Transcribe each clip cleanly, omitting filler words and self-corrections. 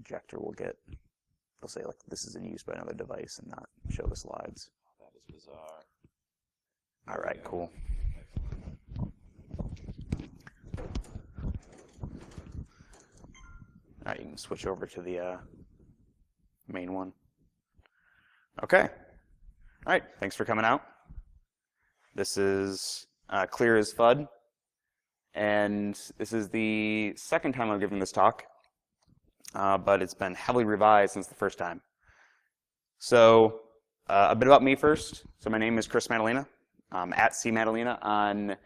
projector will get, they'll say like this is in use by another device and not show the slides. That is bizarre. All right, cool. All right, you can switch over to the main one. Okay. All right, thanks for coming out. This is Clear as FUD, and this is the second time I'm giving this talk, but it's been heavily revised since the first time. So a bit about me first. So my name is Chris Madalena. I'm at cmadalena on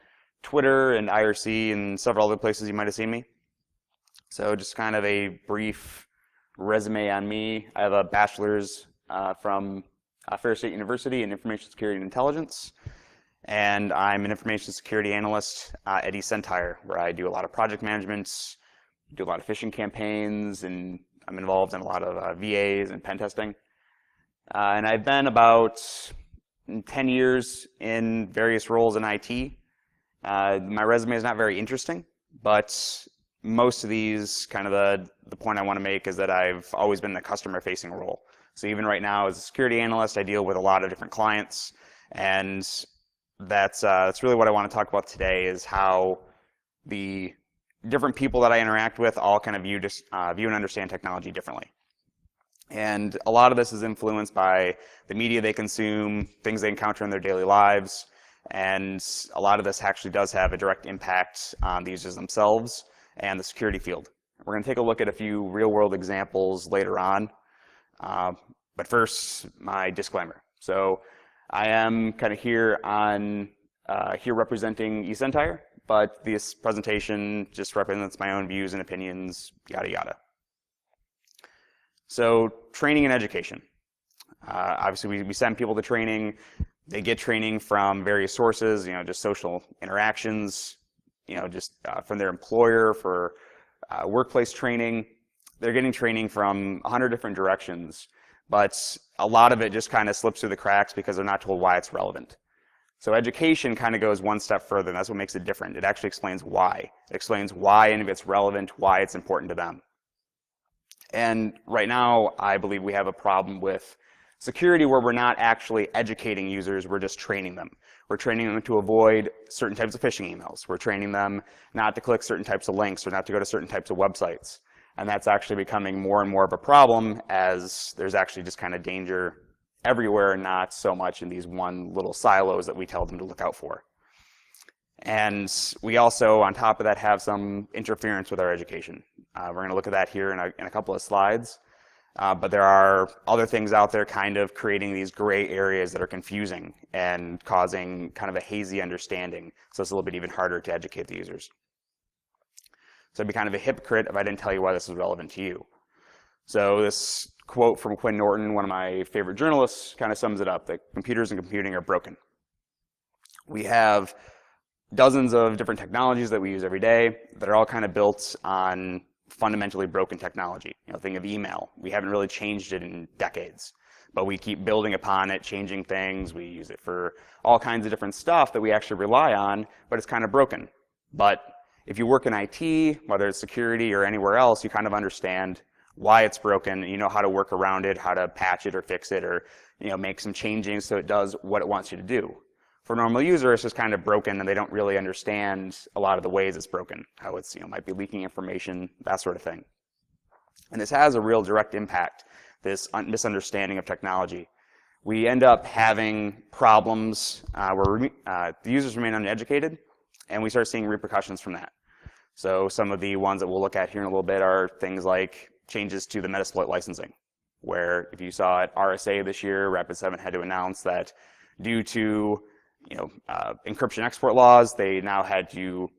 Twitter and IRC and several other places you might have seen me. So just kind of a brief resume on me. I have a bachelor's from Fair State University in Information Security and Intelligence. And I'm an information security analyst at eCentire, where I do a lot of project management, do a lot of phishing campaigns, and I'm involved in a lot of VAs and pen testing. And I've been about 10 years in various roles in IT. My resume is not very interesting, but most of these, kind of the point I want to make is that I've always been in a customer-facing role. So even right now, as a security analyst, I deal with a lot of different clients, and that's really what I want to talk about today, is how the different people that I interact with all kind of view and understand technology differently. And a lot of this is influenced by the media they consume, things they encounter in their daily lives, and a lot of this actually does have a direct impact on the users themselves and the security field. We're going to take a look at a few real-world examples later on, but first, my disclaimer. So I am kind of here representing eCentire, but this presentation just represents my own views and opinions, yada yada. So training and education. Obviously, we send people to training. They get training from various sources, just social interactions, just from their employer for workplace training. They're getting training from 100 different directions, but a lot of it just kind of slips through the cracks because they're not told why it's relevant. So education kind of goes one step further, and that's what makes it different. It actually explains why. It explains why and if it's relevant, why it's important to them. And right now, I believe we have a problem with security where we're not actually educating users, we're just training them. We're training them to avoid certain types of phishing emails. We're training them not to click certain types of links or not to go to certain types of websites. And that's actually becoming more and more of a problem, as there's actually just kind of danger everywhere, not so much in these one little silos that we tell them to look out for. And we also, on top of that, have some interference with our education. We're going to look at that here in a couple of slides. But there are other things out there kind of creating these gray areas that are confusing and causing kind of a hazy understanding. So it's a little bit even harder to educate the users. So I'd be kind of a hypocrite if I didn't tell you why this is relevant to you. So this quote from Quinn Norton, one of my favorite journalists, kind of sums it up, that computers and computing are broken. We have dozens of different technologies that we use every day that are all kind of built on fundamentally broken technology. Think of email. We haven't really changed it in decades, but we keep building upon it, changing things. We use it for all kinds of different stuff that we actually rely on, but it's kind of broken. But if you work in IT, whether it's security or anywhere else, you kind of understand why it's broken, and you know how to work around it, how to patch it or fix it, or make some changes so it does what it wants you to do. For a normal user, it's just kind of broken, and they don't really understand a lot of the ways it's broken, how it's might be leaking information, that sort of thing. And this has a real direct impact, this misunderstanding of technology. We end up having problems where the users remain uneducated, and we start seeing repercussions from that. So some of the ones that we'll look at here in a little bit are things like changes to the Metasploit licensing, where if you saw at RSA this year, Rapid7 had to announce that due to encryption export laws, they now had to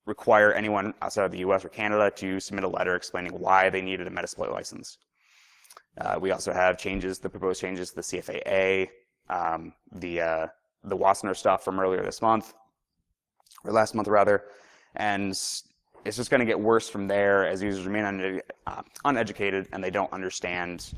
require anyone outside of the US or Canada to submit a letter explaining why they needed a Metasploit license. We also have the proposed changes to the CFAA, the Wassenaar stuff from earlier this month, or last month rather, and it's just going to get worse from there as users remain uneducated and they don't understand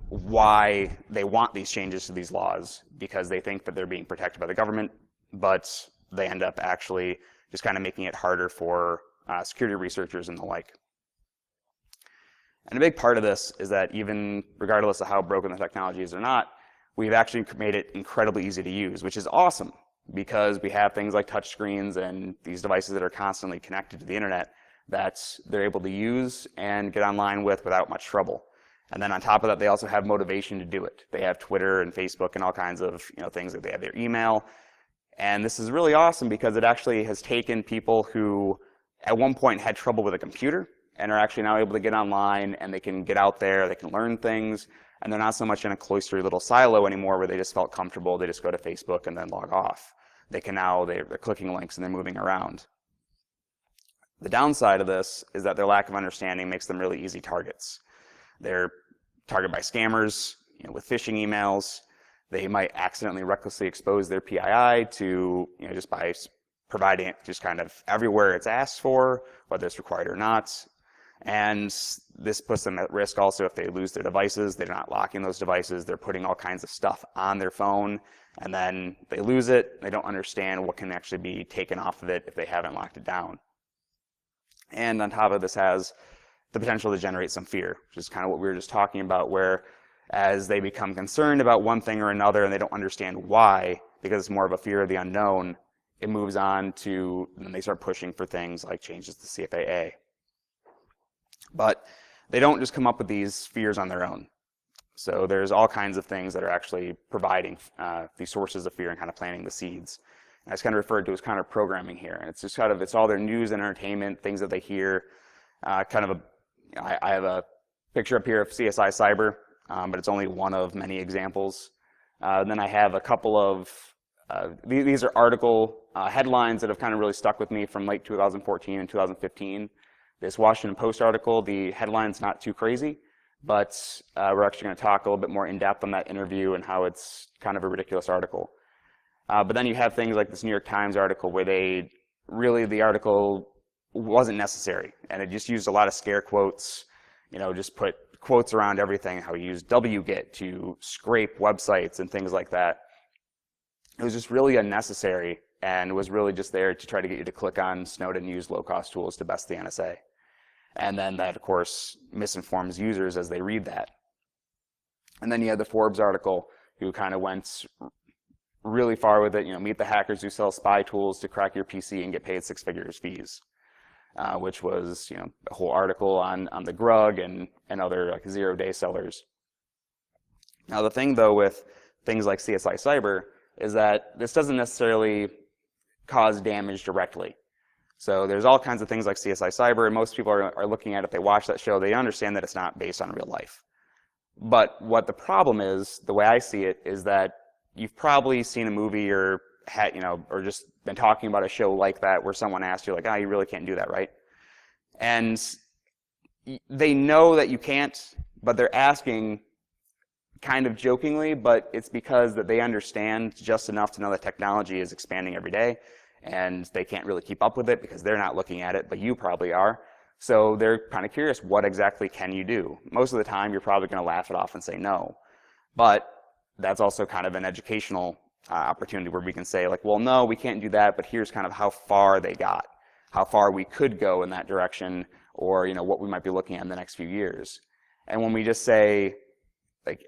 why they want these changes to these laws, because they think that they're being protected by the government, but they end up actually just kind of making it harder for security researchers and the like. And a big part of this is that even regardless of how broken the technology is or not, we've actually made it incredibly easy to use, which is awesome because we have things like touchscreens and these devices that are constantly connected to the internet that they're able to use and get online with without much trouble. And then on top of that, they also have motivation to do it. They have Twitter and Facebook and all kinds of things that they have their email. And this is really awesome because it actually has taken people who at one point had trouble with a computer and are actually now able to get online and they can get out there, they can learn things, and they're not so much in a cloistered little silo anymore where they just felt comfortable, they just go to Facebook and then log off. They can now, they're clicking links and they're moving around. The downside of this is that their lack of understanding makes them really easy targets. They're targeted by scammers, with phishing emails. They might accidentally recklessly expose their PII to, just by providing it just kind of everywhere it's asked for, whether it's required or not. And this puts them at risk also if they lose their devices. They're not locking those devices. They're putting all kinds of stuff on their phone, and then they lose it. They don't understand what can actually be taken off of it if they haven't locked it down. And on top of this has the potential to generate some fear, which is kind of what we were just talking about, where as they become concerned about one thing or another and they don't understand why, because it's more of a fear of the unknown, it moves on to, and they start pushing for things like changes to CFAA. But they don't just come up with these fears on their own. So there's all kinds of things that are actually providing these sources of fear and kind of planting the seeds. And it's kind of referred to as kind of programming here. And it's just kind of, it's all their news and entertainment, things that they hear. I have a picture up here of CSI Cyber, but it's only one of many examples. And then I have a couple of, these are article headlines that have kind of really stuck with me from late 2014 and 2015. This Washington Post article, the headline's not too crazy, but we're actually going to talk a little bit more in depth on that interview and how it's kind of a ridiculous article. But then you have things like this New York Times article where the article wasn't necessary, and it just used a lot of scare quotes, just put quotes around everything, how you use wget to scrape websites and things like that. It was just really unnecessary and was really just there to try to get you to click on Snowden used low-cost tools to best the NSA. And then that, of course, misinforms users as they read that. And then you had the Forbes article who kind of went really far with it, meet the hackers who sell spy tools to crack your PC and get paid six figures fees, which was, a whole article on the Grug and other like zero-day sellers. Now the thing though with things like CSI Cyber is that this doesn't necessarily cause damage directly. So there's all kinds of things like CSI Cyber, and most people are looking at it, if they watch that show, they understand that it's not based on real life. But what the problem is, the way I see it, is that you've probably seen a movie or or just been talking about a show like that where someone asked you like, you really can't do that, right? And they know that you can't, but they're asking kind of jokingly, but it's because that they understand just enough to know that technology is expanding every day and they can't really keep up with it because they're not looking at it, but you probably are. So they're kind of curious, what exactly can you do? Most of the time, you're probably going to laugh it off and say no. But that's also kind of an educational opportunity where we can say like, well, no, we can't do that, but here's kind of how far they got, how far we could go in that direction, or what we might be looking at in the next few years. And when we just say like,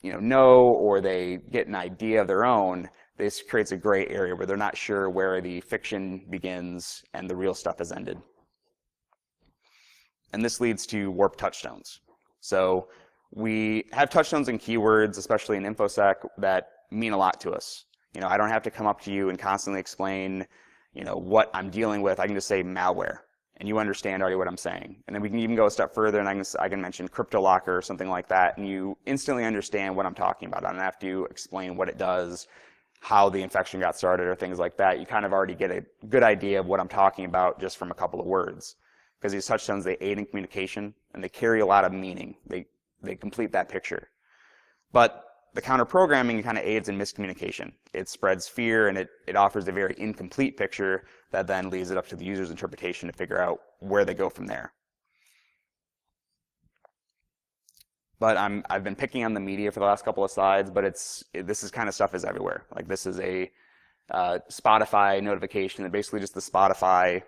no, or they get an idea of their own, this creates a gray area where they're not sure where the fiction begins and the real stuff has ended. And this leads to warped touchstones. So we have touchstones and keywords, especially in InfoSec, that mean a lot to us. I don't have to come up to you and constantly explain, what I'm dealing with. I can just say malware, and you understand already what I'm saying. And then we can even go a step further, and I can mention CryptoLocker or something like that, and you instantly understand what I'm talking about. I don't have to explain what it does, how the infection got started, or things like that. You kind of already get a good idea of what I'm talking about just from a couple of words. Because these touchstones, they aid in communication, and they carry a lot of meaning. They complete that picture. But the counter-programming kind of aids in miscommunication. It spreads fear, and it offers a very incomplete picture that then leaves it up to the user's interpretation to figure out where they go from there. But I've been picking on the media for the last couple of slides, but this is kind of stuff is everywhere. Like this is a Spotify notification that basically just the Spotify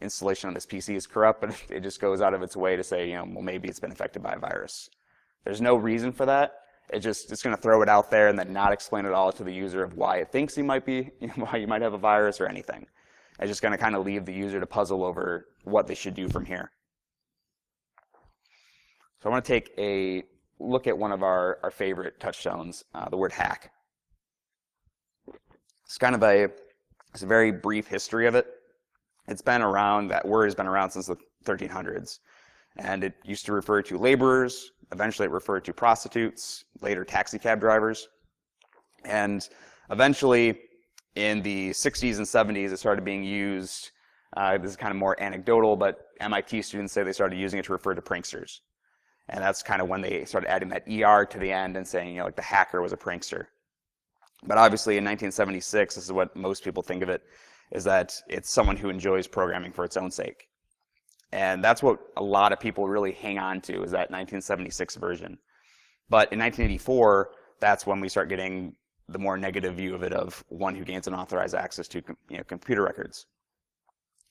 installation on this PC is corrupt, but it just goes out of its way to say, well, maybe it's been affected by a virus. There's no reason for that. It's going to throw it out there and then not explain at all to the user of why it thinks he might be, why you might have a virus or anything. It's just going to kind of leave the user to puzzle over what they should do from here. So I want to take a look at one of our favorite touchstones, the word hack. It's kind of it's a very brief history of it. It's been around, that word has been around since the 1300s. And it used to refer to laborers. Eventually it referred to prostitutes, later taxi cab drivers. And eventually in the 60s and 70s it started being used, this is kind of more anecdotal, but MIT students say they started using it to refer to pranksters. And that's kind of when they started adding that ER to the end and saying, like the hacker was a prankster. But obviously in 1976, this is what most people think of it, is that it's someone who enjoys programming for its own sake. And that's what a lot of people really hang on to, is that 1976 version. But in 1984, that's when we start getting the more negative view of it, of one who gains unauthorized access to computer records.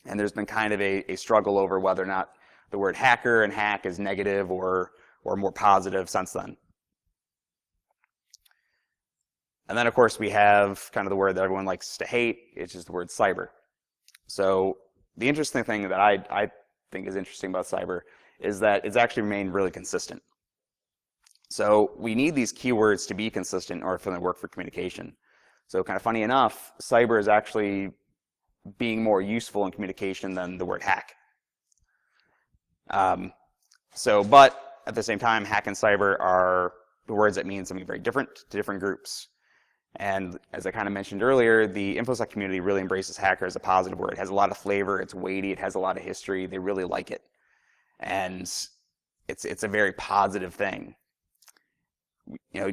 And there's been kind of a struggle over whether or not the word hacker and hack is negative or more positive since then. And then, of course, we have kind of the word that everyone likes to hate, which is the word cyber. So the interesting thing that I think is interesting about cyber is that it's actually remained really consistent. So we need these keywords to be consistent in order for them to work for communication. So kind of funny enough, cyber is actually being more useful in communication than the word hack. But at the same time, hack and cyber are the words that mean something very different to different groups. And as I kind of mentioned earlier, the InfoSec community really embraces hacker as a positive word. It has a lot of flavor, it's weighty, it has a lot of history, they really like it. And it's a very positive thing.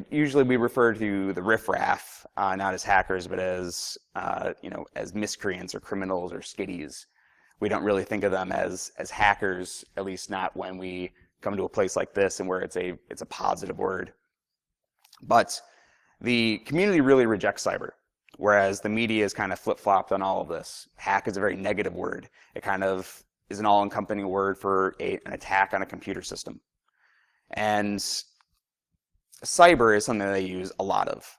Usually we refer to the riffraff, not as hackers, but as miscreants or criminals or skiddies. We don't really think of them as hackers, at least not when we come to a place like this and where it's a positive word. But the community really rejects cyber, whereas the media is kind of flip-flopped on all of this. Hack is a very negative word. It kind of is an all-encompassing word for an attack on a computer system. And cyber is something they use a lot of.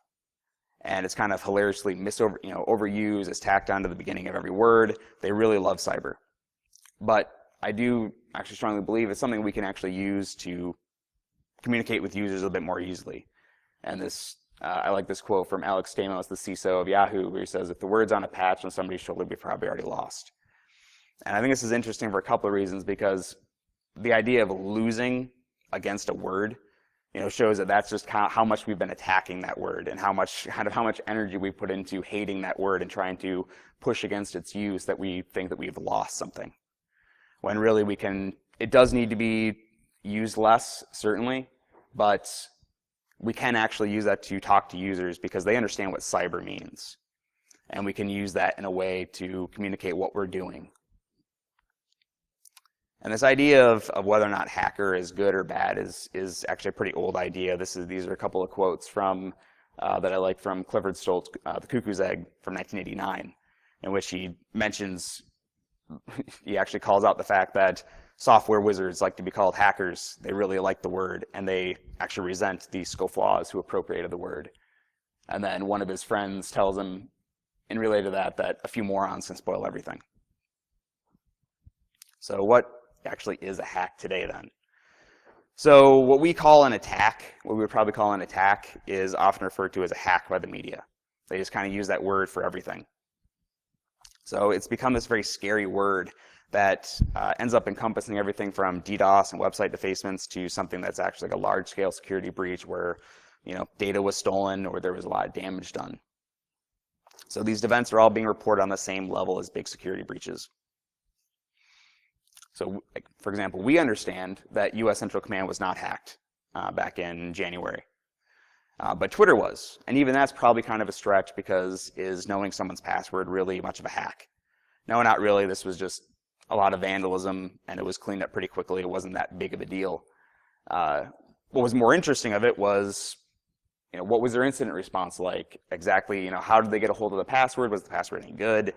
And it's kind of hilariously overused, it's tacked onto the beginning of every word. They really love cyber. But I do actually strongly believe it's something we can actually use to communicate with users a bit more easily. And this, I like this quote from Alex Stamos, the CISO of Yahoo, where he says, "If the word's on a patch on somebody's shoulder, we've probably already lost." And I think this is interesting for a couple of reasons, because the idea of losing against a word, shows that that's just how much we've been attacking that word and how much energy we put into hating that word and trying to push against its use, that we think that we've lost something. When really it does need to be used less, certainly, but we can actually use that to talk to users because they understand what cyber means. And we can use that in a way to communicate what we're doing. And this idea of whether or not hacker is good or bad is actually a pretty old idea. These are a couple of quotes from that I like from Clifford Stoltz, The Cuckoo's Egg from 1989, in which he actually calls out the fact that software wizards like to be called hackers. They really like the word, and they actually resent the scofflaws who appropriated the word. And then one of his friends tells him, in related to that a few morons can spoil everything. So what actually is a hack today then? So what we would probably call an attack, is often referred to as a hack by the media. They just kind of use that word for everything. So it's become this very scary word that ends up encompassing everything from DDoS and website defacements to something that's actually like a large-scale security breach where data was stolen or there was a lot of damage done. So these events are all being reported on the same level as big security breaches. So, for example, we understand that US Central Command was not hacked back in January. But Twitter was. And even that's probably kind of a stretch, because is knowing someone's password really much of a hack? No, not really. This was just a lot of vandalism, and it was cleaned up pretty quickly. It wasn't that big of a deal. What was more interesting of it was, what was their incident response like? Exactly, how did they get a hold of the password? Was the password any good?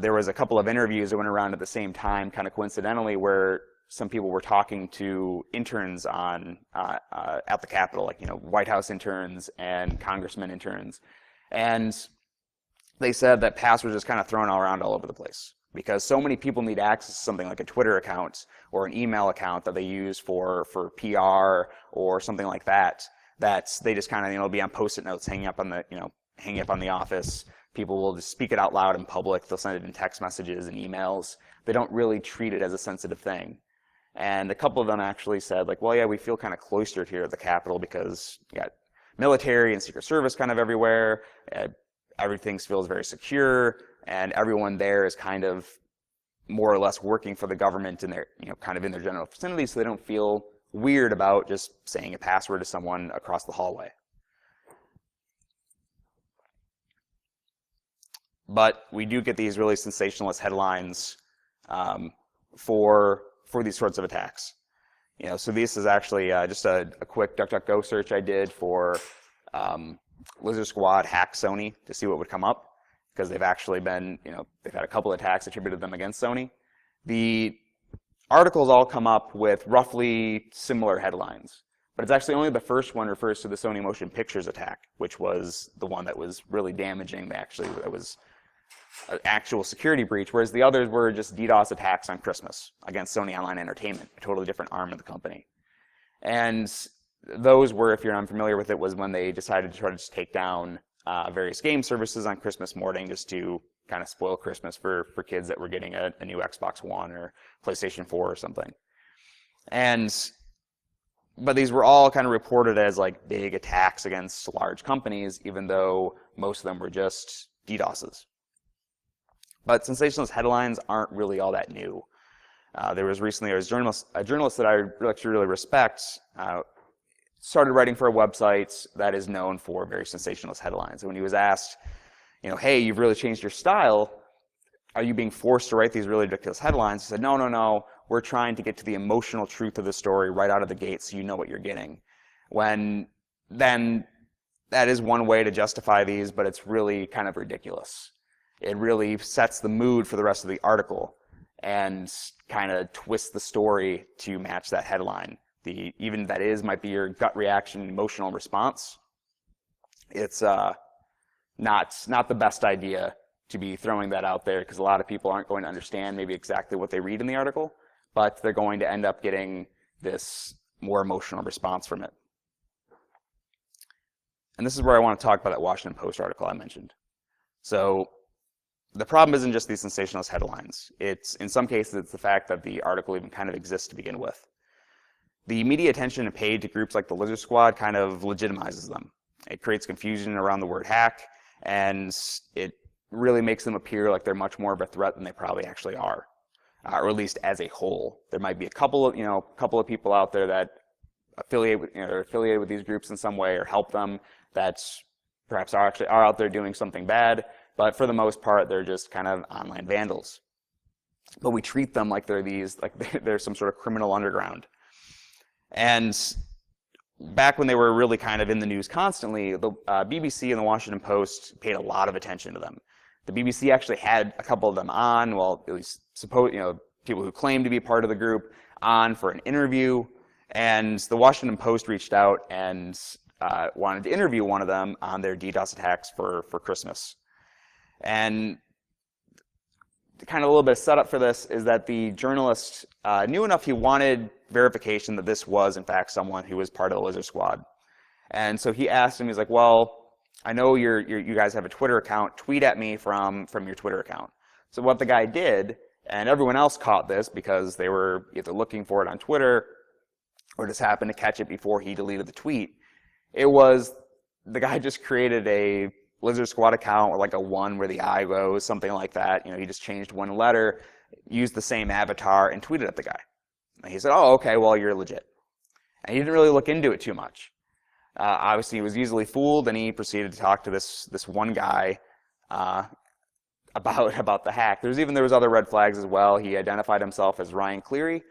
There was a couple of interviews that went around at the same time, kind of coincidentally, where some people were talking to interns on at the Capitol, like White House interns and congressman interns, and they said that passwords just kind of thrown around all over the place because so many people need access to something like a Twitter account or an email account that they use for PR or something like that. That they just kind of be on Post-it notes hanging up on the office. People will just speak it out loud in public. They'll send it in text messages and emails. They don't really treat it as a sensitive thing. And a couple of them actually said, like, well, yeah, we feel kind of cloistered here at the Capitol because you got military and Secret Service kind of everywhere. Everything feels very secure, and everyone there is kind of more or less working for the government in their, kind of in their general vicinity, so they don't feel weird about just saying a password to someone across the hallway. But we do get these really sensationalist headlines for these sorts of attacks. So this is actually just a quick DuckDuckGo search I did for Lizard Squad hack Sony to see what would come up, because they've actually been, they've had a couple of attacks attributed to them against Sony. The articles all come up with roughly similar headlines, but it's actually only the first one refers to the Sony Motion Pictures attack, which was the one that was really damaging. That was an actual security breach, whereas the others were just DDoS attacks on Christmas against Sony Online Entertainment, a totally different arm of the company. And those were, if you're unfamiliar with it, was when they decided to try to just take down various game services on Christmas morning just to kind of spoil Christmas for kids that were getting a new Xbox One or PlayStation 4 or something. But these were all kind of reported as like big attacks against large companies, even though most of them were just DDoSes. But sensationalist headlines aren't really all that new. There was recently a journalist that I actually really respect, started writing for a website that is known for very sensationalist headlines. And when he was asked, hey, you've really changed your style, are you being forced to write these really ridiculous headlines? He said, no, we're trying to get to the emotional truth of the story right out of the gate so you know what you're getting. Then that is one way to justify these, but it's really kind of ridiculous. It really sets the mood for the rest of the article and kind of twists the story to match that headline. Even that might be your gut reaction, emotional response. It's not the best idea to be throwing that out there, because a lot of people aren't going to understand maybe exactly what they read in the article, but they're going to end up getting this more emotional response from it. And this is where I want to talk about that Washington Post article I mentioned. So the problem isn't just these sensationalist headlines. In some cases, it's the fact that the article even kind of exists to begin with. The media attention paid to groups like the Lizard Squad kind of legitimizes them. It creates confusion around the word hack, and it really makes them appear like they're much more of a threat than they probably actually are, or at least as a whole. There might be a couple of people out there that affiliate with these groups in some way or help them that perhaps are out there doing something bad, but for the most part, they're just kind of online vandals. But we treat them like they're some sort of criminal underground. And back when they were really kind of in the news constantly, the BBC and the Washington Post paid a lot of attention to them. The BBC actually had a couple of them on, well, at least people who claim to be part of the group, on for an interview. And the Washington Post reached out and wanted to interview one of them on their DDoS attacks for Christmas. And kind of a little bit of setup for this is that the journalist knew enough he wanted verification that this was, in fact, someone who was part of the Lizard Squad. And so he asked him, he's like, well, I know you guys have a Twitter account. Tweet at me from your Twitter account. So what the guy did, and everyone else caught this because they were either looking for it on Twitter or just happened to catch it before he deleted the tweet, it was the guy just created a Lizard Squad account with like a 1 where the I goes, something like that. He just changed one letter, used the same avatar, and tweeted at the guy. And he said, oh, okay, well, you're legit. And he didn't really look into it too much. Obviously, he was easily fooled, and he proceeded to talk to this one guy about the hack. There was other red flags as well. He identified himself as Ryan Cleary.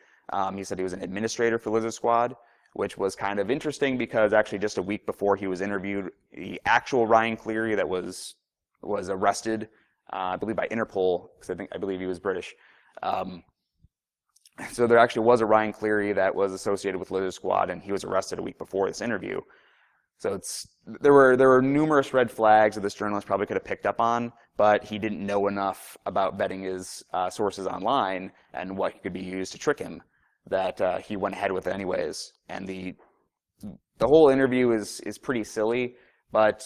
He said he was an administrator for Lizard Squad, which was kind of interesting because actually just a week before he was interviewed, the actual Ryan Cleary that was arrested I believe by Interpol, because I believe he was British. So there actually was a Ryan Cleary that was associated with Lizard Squad, and he was arrested a week before this interview. So there were numerous red flags that this journalist probably could have picked up on, but he didn't know enough about vetting his sources online and what could be used to trick him that he went ahead with it anyways. And the whole interview is pretty silly, but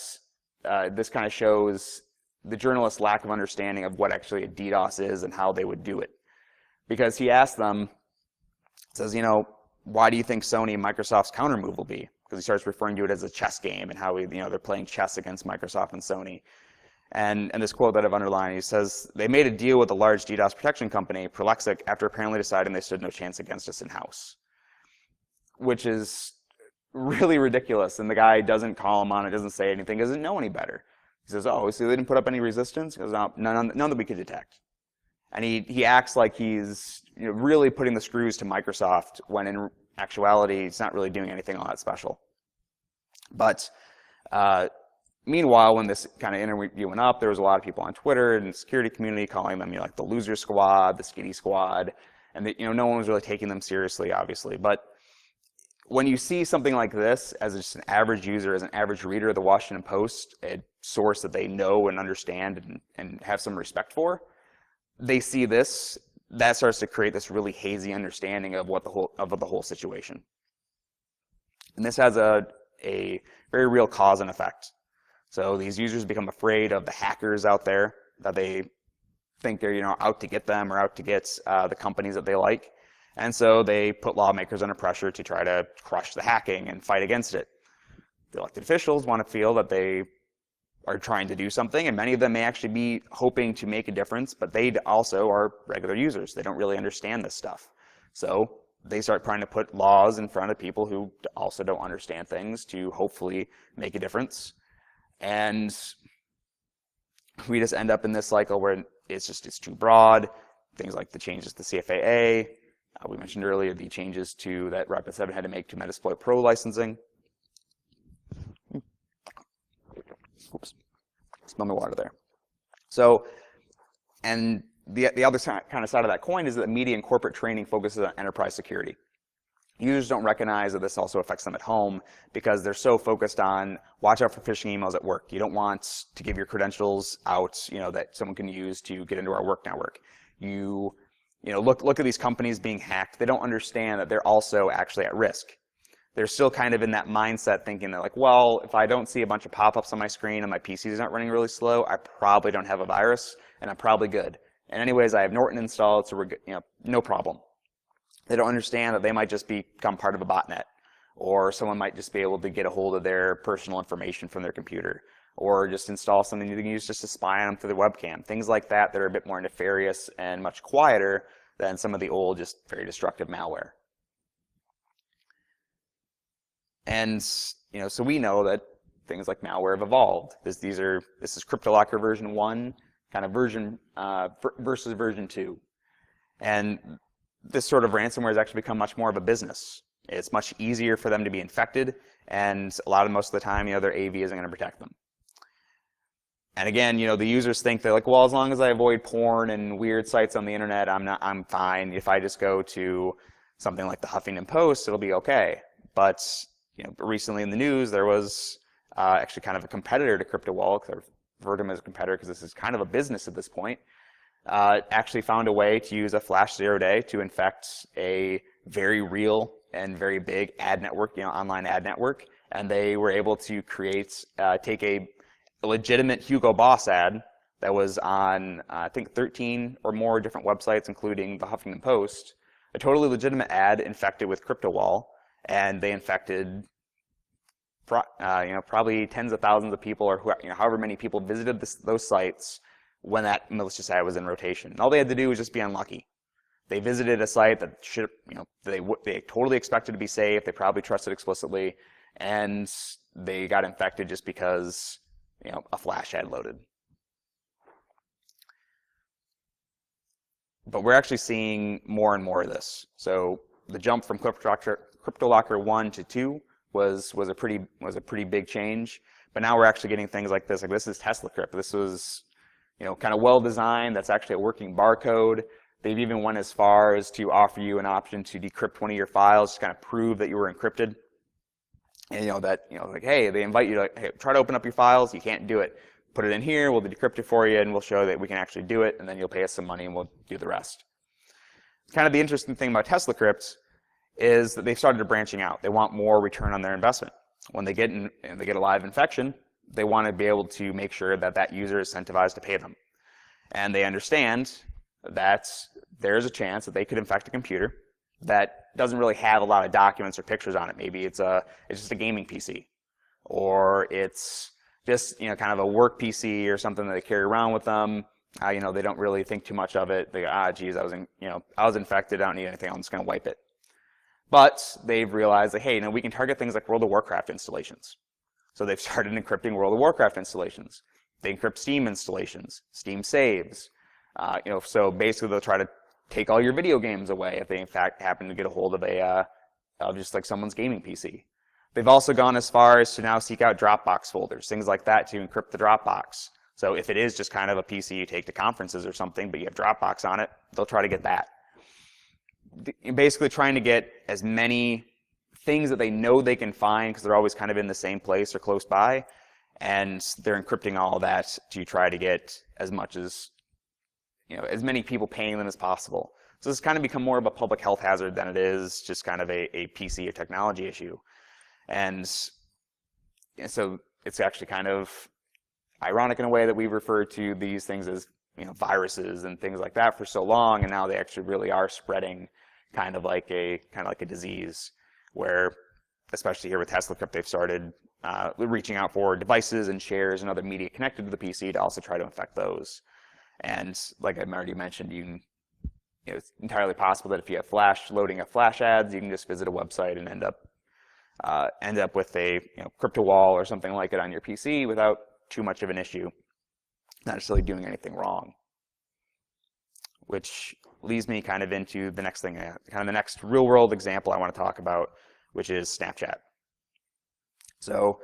this kind of shows the journalist's lack of understanding of what actually a DDoS is and how they would do it. Because he asked them, says, why do you think Sony and Microsoft's counter move will be? Because he starts referring to it as a chess game and how they're playing chess against Microsoft and Sony. And this quote that I've underlined, he says, they made a deal with a large DDoS protection company, Prolexic, after apparently deciding they stood no chance against us in-house. Which is really ridiculous. And the guy doesn't call him on it, doesn't say anything, doesn't know any better. He says, oh, so they didn't put up any resistance? He goes, no, none that we could detect. And he acts like he's really putting the screws to Microsoft when in actuality he's not really doing anything all that special. But meanwhile, when this kind of interview went up, there was a lot of people on Twitter and the security community calling them like the loser squad, the skitty squad, and no one was really taking them seriously, obviously. But when you see something like this as just an average user, as an average reader of the Washington Post, a source that they know and understand and have some respect for, they see this, that starts to create this really hazy understanding of the whole situation. And this has a very real cause and effect. So these users become afraid of the hackers out there that they think they're out to get them or out to get the companies that they like. And so they put lawmakers under pressure to try to crush the hacking and fight against it. The elected officials want to feel that they are trying to do something, and many of them may actually be hoping to make a difference, but they also are regular users. They don't really understand this stuff. So they start trying to put laws in front of people who also don't understand things to hopefully make a difference. And we just end up in this cycle where it's too broad. Things like the changes to CFAA, we mentioned earlier the changes that Rapid7 had to make to Metasploit Pro licensing. Oops, smell my water there. So, and the other kind of side of that coin is that media and corporate training focuses on enterprise security. Users don't recognize that this also affects them at home because they're so focused on watch out for phishing emails at work. You don't want to give your credentials out, that someone can use to get into our work network. Look at these companies being hacked. They don't understand that they're also actually at risk. They're still kind of in that mindset thinking that like, well, if I don't see a bunch of pop-ups on my screen and my PC is not running really slow, I probably don't have a virus and I'm probably good. And anyways, I have Norton installed, so we're good, no problem. They don't understand that they might just become part of a botnet, or someone might just be able to get a hold of their personal information from their computer, or just install something you can use just to spy on them through the webcam. Things like that are a bit more nefarious and much quieter than some of the old, just very destructive malware. And so we know that things like malware have evolved. This is CryptoLocker version 1, kind of version versus version 2. And this sort of ransomware has actually become much more of a business. It's much easier for them to be infected, and most of the time, their AV isn't going to protect them. And again, the users think they're like, well, as long as I avoid porn and weird sites on the internet, I'm fine. If I just go to something like the Huffington Post, it'll be okay. But recently in the news, there was actually kind of a competitor to CryptoWall, because I've referred to him as a competitor because this is kind of a business at this point, actually found a way to use a flash 0-day to infect a very real and very big ad network, online ad network. And they were able to take a legitimate Hugo Boss ad that was on, I think, 13 or more different websites, including the Huffington Post, a totally legitimate ad infected with CryptoWall, and they infected probably tens of thousands of people, or however many people visited those sites when that malicious ad was in rotation. And all they had to do was just be unlucky. They visited a site that they totally expected to be safe. They probably trusted explicitly, and they got infected just because a flash ad loaded. But we're actually seeing more and more of this. So the jump from CryptoLocker 1 to 2 was a pretty big change. But now we're actually getting things like this. Like this is TeslaCrypt. This was kind of well designed, that's actually a working barcode. They've even went as far as to offer you an option to decrypt one of your files to kind of prove that you were encrypted. And like, hey, they invite you to, hey, try to open up your files. You can't do it. Put it in here. We'll decrypt it for you, and we'll show that we can actually do it. And then you'll pay us some money, and we'll do the rest. Kind of the interesting thing about TeslaCrypt is that they've started branching out. They want more return on their investment. When they get a live infection, they want to be able to make sure that that user is incentivized to pay them. And they understand that there's a chance that they could infect a computer that doesn't really have a lot of documents or pictures on it. Maybe it's just a gaming PC, or it's just kind of a work PC or something that they carry around with them. They don't really think too much of it. They go, geez, I was infected. I don't need anything. I'm just going to wipe it. But they've realized that, hey, we can target things like World of Warcraft installations. So they've started encrypting World of Warcraft installations. They encrypt Steam installations, Steam saves. So basically they'll try to take all your video games away if they in fact happen to get a hold of just like someone's gaming PC. They've also gone as far as to now seek out Dropbox folders, things like that, to encrypt the Dropbox. So if it is just kind of a PC you take to conferences or something, but you have Dropbox on it, they'll try to get that. Basically trying to get as many things that they know they can find, because they're always kind of in the same place or close by, and they're encrypting all of that to try to get as much as, as many people paying them as possible. So this has kind of become more of a public health hazard than it is just kind of a PC or technology issue. And so it's actually kind of ironic in a way that we've referred to these things as viruses and things like that for so long, and now they actually really are spreading kind of like a disease, where especially here with TeslaCrypt, they've started reaching out for devices and shares and other media connected to the PC to also try to infect those. And like I already mentioned, it's entirely possible that if you have loading of Flash ads, you can just visit a website and end up with a crypto wall or something like it on your PC without too much of an issue, not necessarily doing anything wrong. Which leads me kind of into the next thing, kind of the next real world example I want to talk about, which is Snapchat. So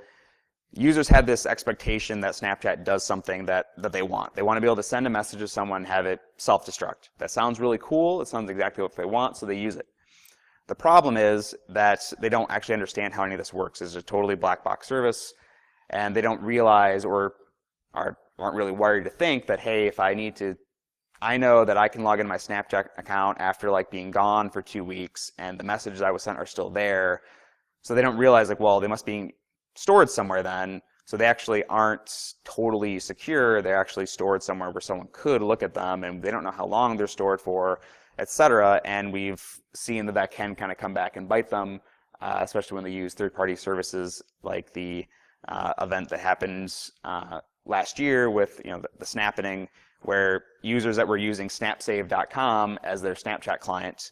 users had this expectation that Snapchat does something that they want. They want to be able to send a message to someone, have it self-destruct. That sounds really cool. It sounds exactly what they want, so they use it. The problem is that they don't actually understand how any of this works. It's a totally black box service, and they don't realize or aren't really wired to think that, hey, I know that I can log into my Snapchat account after being gone for 2 weeks, and the messages I was sent are still there. So they don't realize they must be stored somewhere then. So they actually aren't totally secure. They're actually stored somewhere where someone could look at them, and they don't know how long they're stored for, etc. And we've seen that can kind of come back and bite them, especially when they use third-party services like the event that happened last year with the snapping, where users that were using snapsave.com as their Snapchat client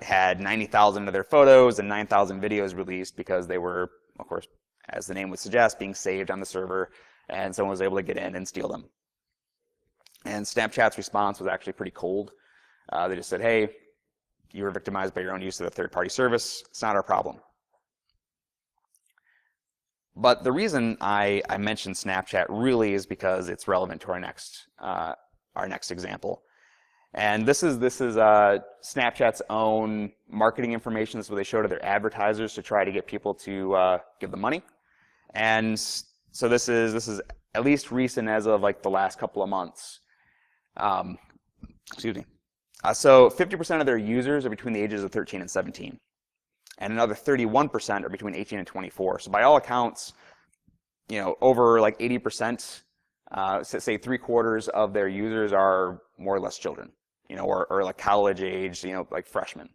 had 90,000 of their photos and 9,000 videos released because they were, of course, as the name would suggest, being saved on the server, and someone was able to get in and steal them. And Snapchat's response was actually pretty cold. They just said, hey, you were victimized by your own use of the third-party service. It's not our problem. But the reason I mentioned Snapchat really is because it's relevant to our next example. And this is Snapchat's own marketing information. This is what they show to their advertisers to try to get people to give them money. And so this is at least recent as of the last couple of months. Excuse me. So 50% of their users are between the ages of 13 and 17. And another 31% are between 18 and 24. So by all accounts, over 80%, say 3/4 of their users are more or less children, or college age, freshmen.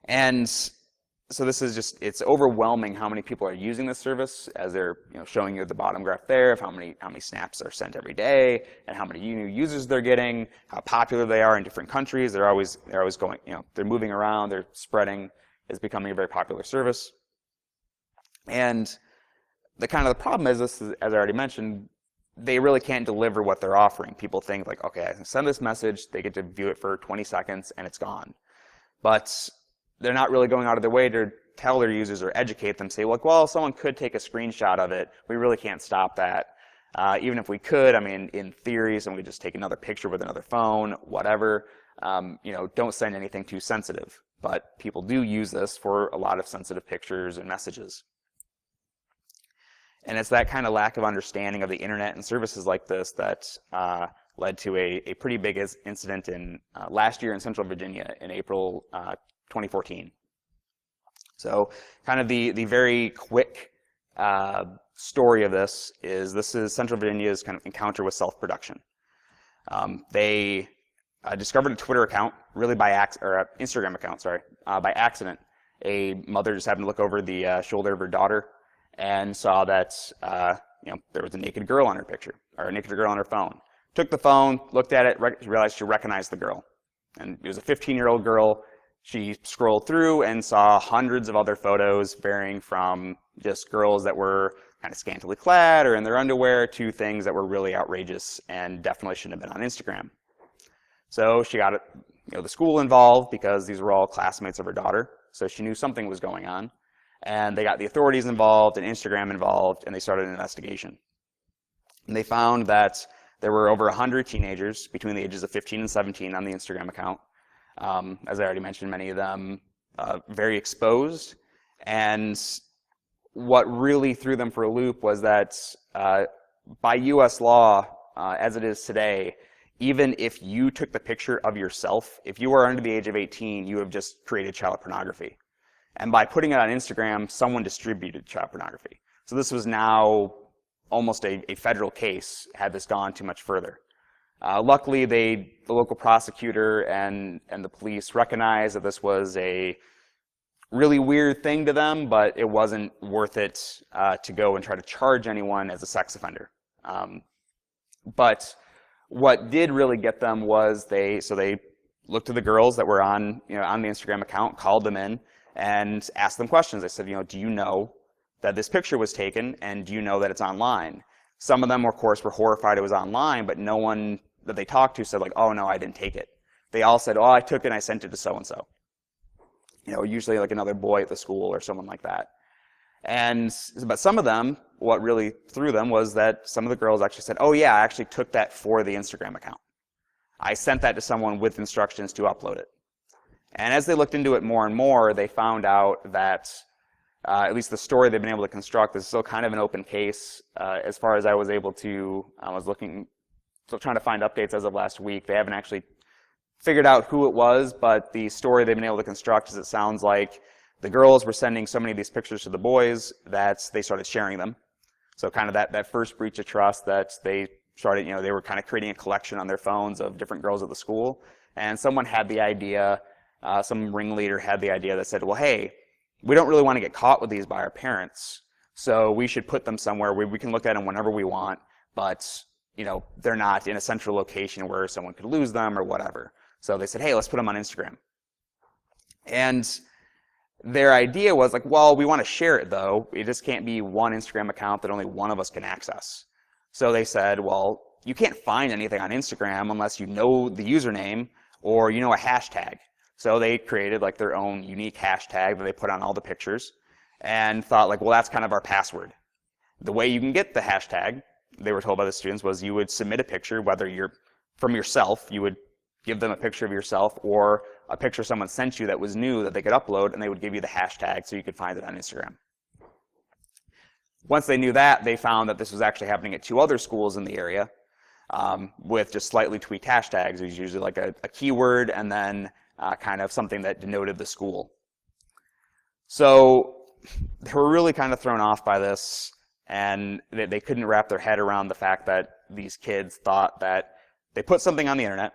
And so this is it's overwhelming how many people are using this service, as they're showing you the bottom graph there of how many snaps are sent every day, and how many new users they're getting, how popular they are in different countries. They're always going, they're moving around, they're spreading. It's becoming a very popular service. And the problem is this, as I already mentioned, they really can't deliver what they're offering. People think okay, I can send this message, they get to view it for 20 seconds, and it's gone. But they're not really going out of their way to tell their users or educate them, say, well, someone could take a screenshot of it. We really can't stop that. Even if we could, I mean, in theory, someone could just take another picture with another phone, whatever. Don't send anything too sensitive. But people do use this for a lot of sensitive pictures and messages. And it's that kind of lack of understanding of the internet and services like this that led to a pretty big incident in last year in Central Virginia in April 2014. So kind of the very quick story of this is Central Virginia's kind of encounter with self-production. They discovered a Twitter account, really by or Instagram account, sorry, by accident. A mother just happened to look over the shoulder of her daughter and saw that there was a naked girl on her picture, or a naked girl on her phone. Took the phone, looked at it, realized she recognized the girl. And it was a 15-year-old girl. She scrolled through and saw hundreds of other photos varying from just girls that were kind of scantily clad or in their underwear to things that were really outrageous and definitely shouldn't have been on Instagram. So she got the school involved because these were all classmates of her daughter. So she knew something was going on. And they got the authorities involved and Instagram involved, and they started an investigation. And they found that there were over 100 teenagers between the ages of 15 and 17 on the Instagram account. As I already mentioned, many of them very exposed. And what really threw them for a loop was that by U.S. law, as it is today, even if you took the picture of yourself, if you are under the age of 18, you have just created child pornography. And by putting it on Instagram, someone distributed child pornography. So this was now almost a federal case had this gone too much further. Luckily, the local prosecutor and the police recognized that this was a really weird thing to them, but it wasn't worth it to go and try to charge anyone as a sex offender. But what did really get them was they looked at the girls that were on the Instagram account, called them in, and asked them questions. They said, do you know that this picture was taken, and do you know that it's online? Some of them, of course, were horrified it was online, but no one that they talked to said, oh, no, I didn't take it. They all said, oh, I took it and I sent it to so-and-so. Usually like another boy at the school or someone like that. But some of them, what really threw them was that some of the girls actually said, oh, yeah, I actually took that for the Instagram account. I sent that to someone with instructions to upload it. And as they looked into it more and more, they found out that at least the story they've been able to construct is still kind of an open case. As far as I was able to, still trying to find updates as of last week. They haven't actually figured out who it was, but the story they've been able to construct is it sounds like the girls were sending so many of these pictures to the boys that they started sharing them. So kind of that first breach of trust that they started, they were kind of creating a collection on their phones of different girls at the school. And someone had the idea, some ringleader had the idea that said, well, hey, we don't really want to get caught with these by our parents, so we should put them somewhere where we can look at them whenever we want, but they're not in a central location where someone could lose them or whatever. So they said, hey, let's put them on Instagram. And their idea was well, we want to share it though. It just can't be one Instagram account that only one of us can access. So they said, well, you can't find anything on Instagram unless you know the username or you know a hashtag. So they created their own unique hashtag that they put on all the pictures and thought well, that's kind of our password. The way you can get the hashtag, they were told by the students, was you would submit a picture, whether you're from yourself, you would give them a picture of yourself or a picture someone sent you that was new that they could upload, and they would give you the hashtag so you could find it on Instagram. Once they knew that, they found that this was actually happening at 2 other schools in the area with just slightly tweaked hashtags. It was usually a keyword and then kind of something that denoted the school. So they were really kind of thrown off by this, and they couldn't wrap their head around the fact that these kids thought that they put something on the internet,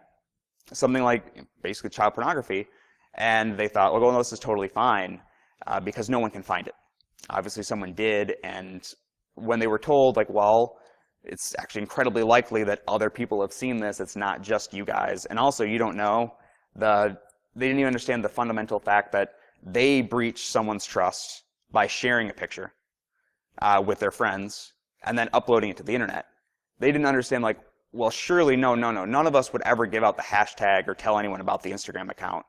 something like basically child pornography, and they thought, well, this is totally fine because no one can find it. Obviously someone did, and when they were told, well, it's actually incredibly likely that other people have seen this, it's not just you guys, and also you don't know, they didn't even understand the fundamental fact that they breached someone's trust by sharing a picture with their friends and then uploading it to the internet. They didn't understand well, surely no, none of us would ever give out the hashtag or tell anyone about the Instagram account.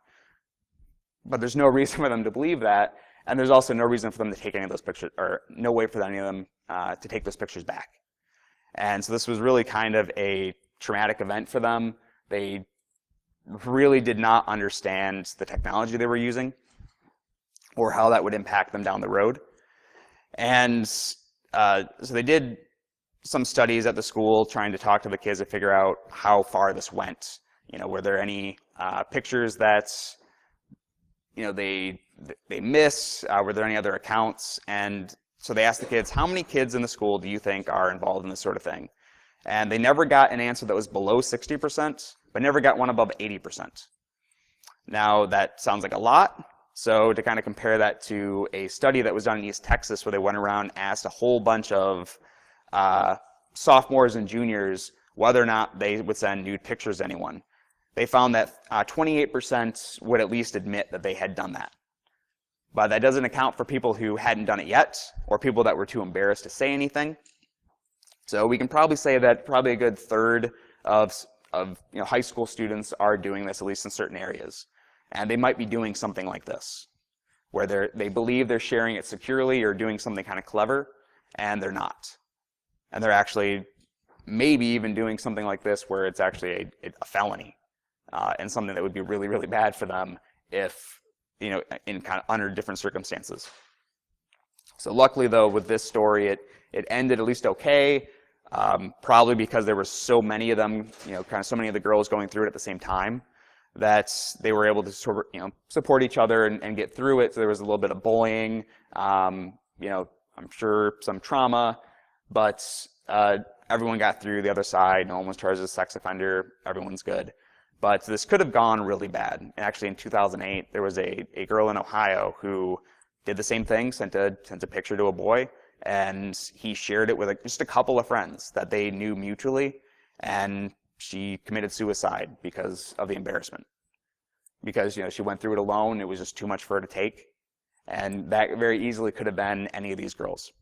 But there's no reason for them to believe that, and there's also no reason for them to take any of those pictures, or no way for any of them to take those pictures back. And so this was really kind of a traumatic event for them. They really did not understand the technology they were using or how that would impact them down the road. And so they did some studies at the school trying to talk to the kids to figure out how far this went. Were there any pictures that they miss? Were there any other accounts? And so they asked the kids, how many kids in the school do you think are involved in this sort of thing? And they never got an answer that was below 60%, but never got one above 80%. Now, that sounds like a lot. So to kind of compare that to a study that was done in East Texas where they went around and asked a whole bunch of sophomores and juniors whether or not they would send nude pictures to anyone. They found that 28% would at least admit that they had done that. But that doesn't account for people who hadn't done it yet, or people that were too embarrassed to say anything. So we can probably say that probably a good third of high school students are doing this, at least in certain areas. And they might be doing something like this, where they believe they're sharing it securely or doing something kind of clever, and they're not. And they're actually maybe even doing something like this where it's actually a felony, and something that would be really, really bad for them if, in kind of under different circumstances. So luckily, though, with this story, it ended at least okay, probably because there were so many of them, kind of so many of the girls going through it at the same time, that they were able to sort of, support each other and get through it. So there was a little bit of bullying, I'm sure some trauma, but everyone got through the other side. No one was charged as a sex offender. Everyone's good. But this could have gone really bad. And actually, in 2008, there was a girl in Ohio who did the same thing, sent a picture to a boy, and he shared it with just a couple of friends that they knew mutually, and she committed suicide because of the embarrassment. Because she went through it alone, it was just too much for her to take, and that very easily could have been any of these girls.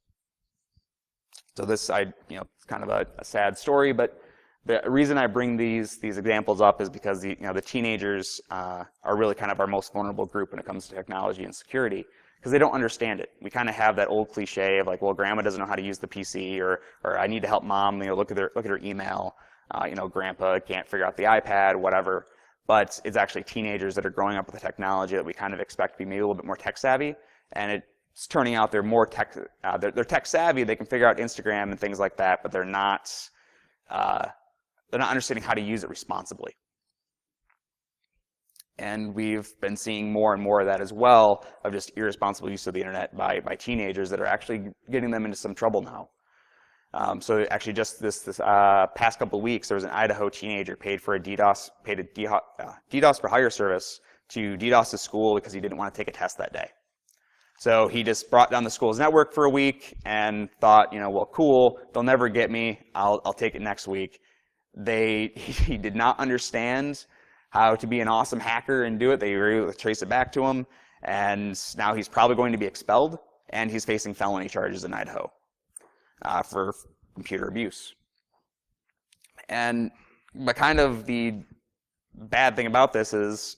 So this, it's kind of a sad story, but the reason I bring these examples up is because the teenagers are really kind of our most vulnerable group when it comes to technology and security, because they don't understand it. We kind of have that old cliche of like, well, grandma doesn't know how to use the PC, or I need to help mom, look at her email. Grandpa can't figure out the iPad, whatever. But it's actually teenagers that are growing up with the technology that we kind of expect to be maybe a little bit more tech savvy, and it's turning out they're more they're tech savvy. They can figure out Instagram and things like that, but they're not understanding how to use it responsibly. And we've been seeing more and more of that as well, of just irresponsible use of the internet by teenagers that are actually getting them into some trouble now. So actually, just this past couple of weeks, there was an Idaho teenager paid a DDoS for hire service to DDoS his school because he didn't want to take a test that day. So he just brought down the school's network for a week and thought, well, cool, they'll never get me. I'll take it next week. He did not understand how to be an awesome hacker and do it. They were able to trace it back to him, and now he's probably going to be expelled, and he's facing felony charges in Idaho for computer abuse. But kind of the bad thing about this is,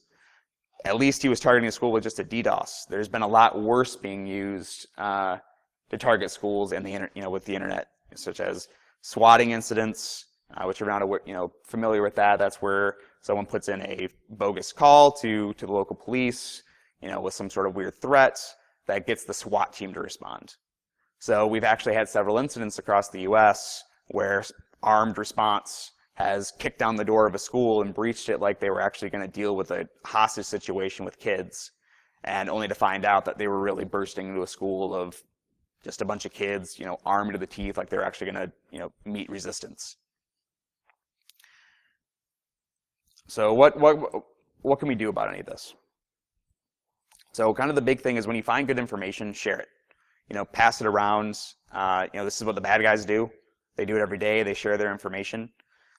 at least he was targeting a school with just a DDoS. There's been a lot worse being used to target schools and with the internet, such as swatting incidents, which are around, familiar with that. That's where someone puts in a bogus call to the local police, with some sort of weird threat that gets the SWAT team to respond. So we've actually had several incidents across the U.S. where armed response has kicked down the door of a school and breached it like they were actually going to deal with a hostage situation with kids, and only to find out that they were really bursting into a school of just a bunch of kids, armed to the teeth, like they're actually going to, meet resistance. So what can we do about any of this? So kind of the big thing is when you find good information, share it. Pass it around. This is what the bad guys do. They do it every day. They share their information.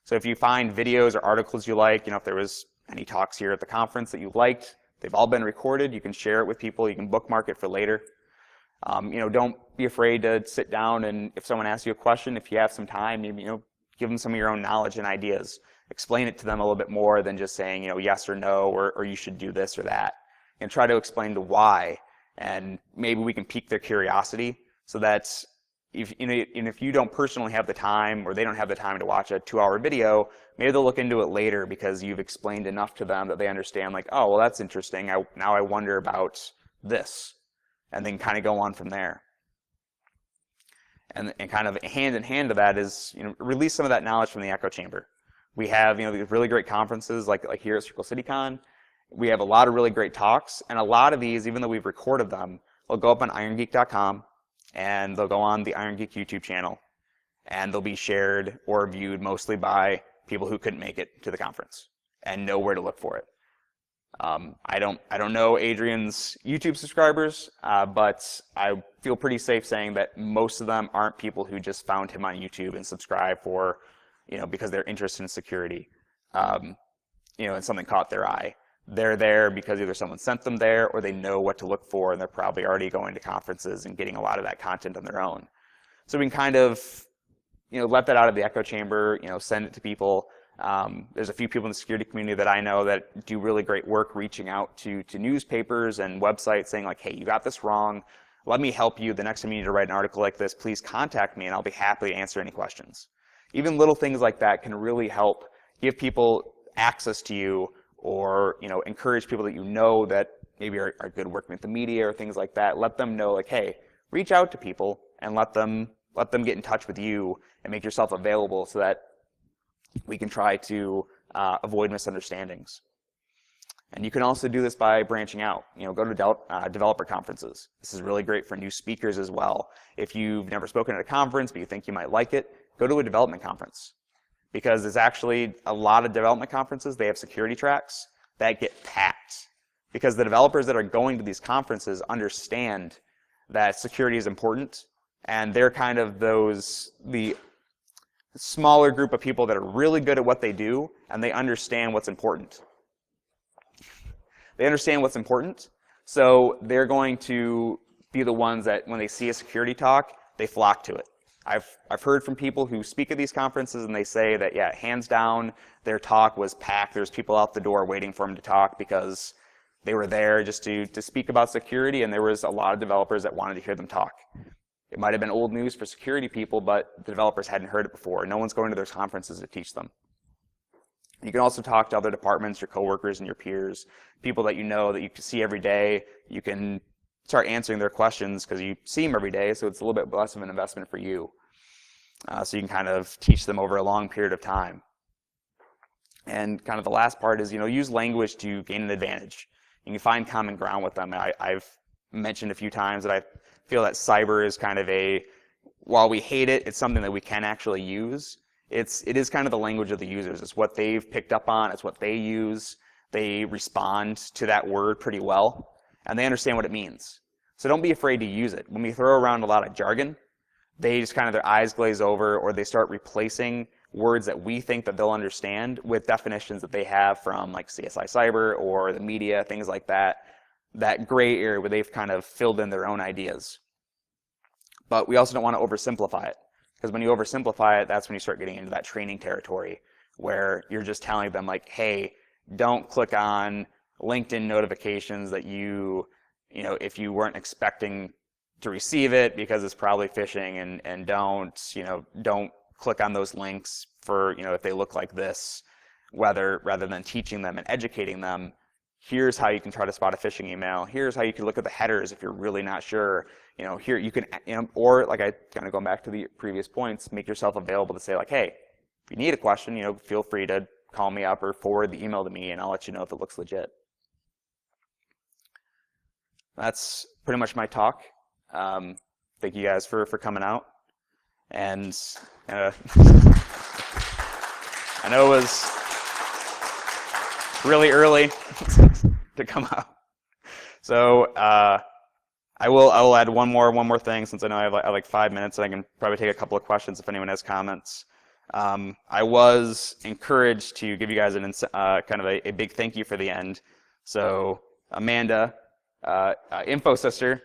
So if you find videos or articles you like, if there was any talks here at the conference that you liked, they've all been recorded. You can share it with people. You can bookmark it for later. Don't be afraid to sit down and if someone asks you a question, if you have some time, maybe, give them some of your own knowledge and ideas. Explain it to them a little bit more than just saying, yes or no, or you should do this or that. And try to explain the why. And maybe we can pique their curiosity so that if you don't personally have the time, or they don't have the time to watch a 2-hour video, maybe they'll look into it later because you've explained enough to them that they understand, like, oh, well, that's interesting. Now I wonder about this, and then kind of go on from there. And kind of hand in hand to that is, release some of that knowledge from the echo chamber. We have, these really great conferences like here at CircleCityCon. We have a lot of really great talks, and a lot of these, even though we've recorded them, will go up on irongeek.com, and they'll go on the Iron Geek YouTube channel, and they'll be shared or viewed mostly by people who couldn't make it to the conference and know where to look for it. I don't know Adrian's YouTube subscribers, but I feel pretty safe saying that most of them aren't people who just found him on YouTube and subscribe for, because they're interested in security, and something caught their eye. They're there because either someone sent them there, or they know what to look for, and they're probably already going to conferences and getting a lot of that content on their own. So we can kind of, let that out of the echo chamber, send it to people. There's a few people in the security community that I know that do really great work reaching out to newspapers and websites saying, like, hey, you got this wrong. Let me help you. The next time you need to write an article like this, please contact me, and I'll be happy to answer any questions. Even little things like that can really help give people access to you, or encourage people that that maybe are good working with the media or things like that. Let them know, like, hey, reach out to people and let them get in touch with you and make yourself available so that we can try to avoid misunderstandings. And you can also do this by branching out. Go to developer conferences. This is really great for new speakers as well. If you've never spoken at a conference but you think you might like it, go to a development conference. Because there's actually a lot of development conferences, they have security tracks that get packed. Because the developers that are going to these conferences understand that security is important, and they're kind of the smaller group of people that are really good at what they do, and they understand what's important. They understand what's important, so they're going to be the ones that when they see a security talk, they flock to it. I've heard from people who speak at these conferences, and they say that, yeah, hands down, their talk was packed. There's people out the door waiting for them to talk because they were there just to speak about security, and there was a lot of developers that wanted to hear them talk. It might have been old news for security people, but the developers hadn't heard it before. No one's going to those conferences to teach them. You can also talk to other departments, your coworkers and your peers, people that that you see every day. You can start answering their questions because you see them every day, so it's a little bit less of an investment for you. So you can kind of teach them over a long period of time. And kind of the last part is, use language to gain an advantage. You can find common ground with them. I've mentioned a few times that I feel that cyber is kind of while we hate it, it's something that we can actually use. It is kind of the language of the users. It's what they've picked up on. It's what they use. They respond to that word pretty well, and they understand what it means. So don't be afraid to use it. When we throw around a lot of jargon, they just kind of, their eyes glaze over, or they start replacing words that we think that they'll understand with definitions that they have from like CSI Cyber or the media, things like that. That gray area where they've kind of filled in their own ideas. But we also don't want to oversimplify it, because when you oversimplify it, that's when you start getting into that training territory where you're just telling them, like, hey, don't click on LinkedIn notifications that if you weren't expecting to receive it because it's probably phishing, and don't click on those links for, if they look like this, rather than teaching them and educating them. Here's how you can try to spot a phishing email. Here's how you can look at the headers if you're really not sure. Here you can, or like I kind of going back to the previous points, make yourself available to say, like, hey, if you need a question, feel free to call me up or forward the email to me, and I'll let you know if it looks legit. That's pretty much my talk. Thank you guys for coming out. And I know it was really early to come out. So I will add one more thing, since I know I have like 5 minutes, and I can probably take a couple of questions if anyone has comments. I was encouraged to give you guys kind of a big thank you for the end. So Amanda, info sister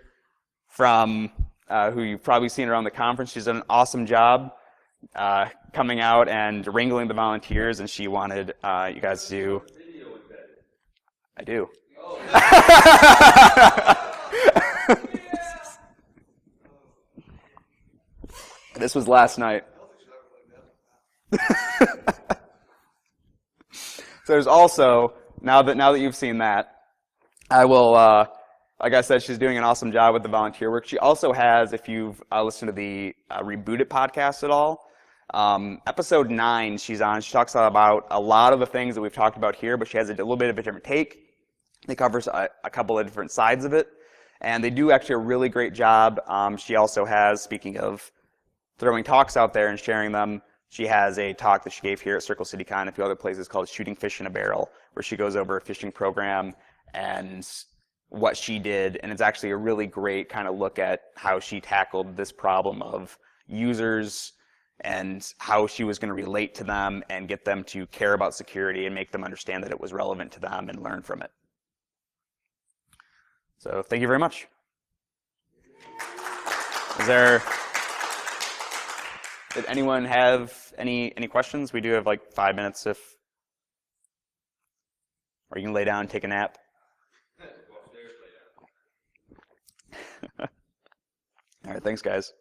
from who you've probably seen around the conference, she's done an awesome job coming out and wrangling the volunteers, and she wanted you guys to. I do. This was last night. So there's also, now that you've seen that, I will, like I said, she's doing an awesome job with the volunteer work. She also has, if you've listened to the Reboot It podcast at all, episode 9 she's on, she talks about a lot of the things that we've talked about here, but she has a little bit of a different take. It covers a couple of different sides of it, and they do actually a really great job. She also has, speaking of throwing talks out there and sharing them, she has a talk that she gave here at CircleCityCon and a few other places called Shooting Fish in a Barrel, where she goes over a fishing program and what she did. And it's actually a really great kind of look at how she tackled this problem of users and how she was going to relate to them and get them to care about security and make them understand that it was relevant to them and learn from it. So thank you very much. Did anyone have any questions? We do have like 5 minutes or you can lay down and take a nap. All right, thanks guys.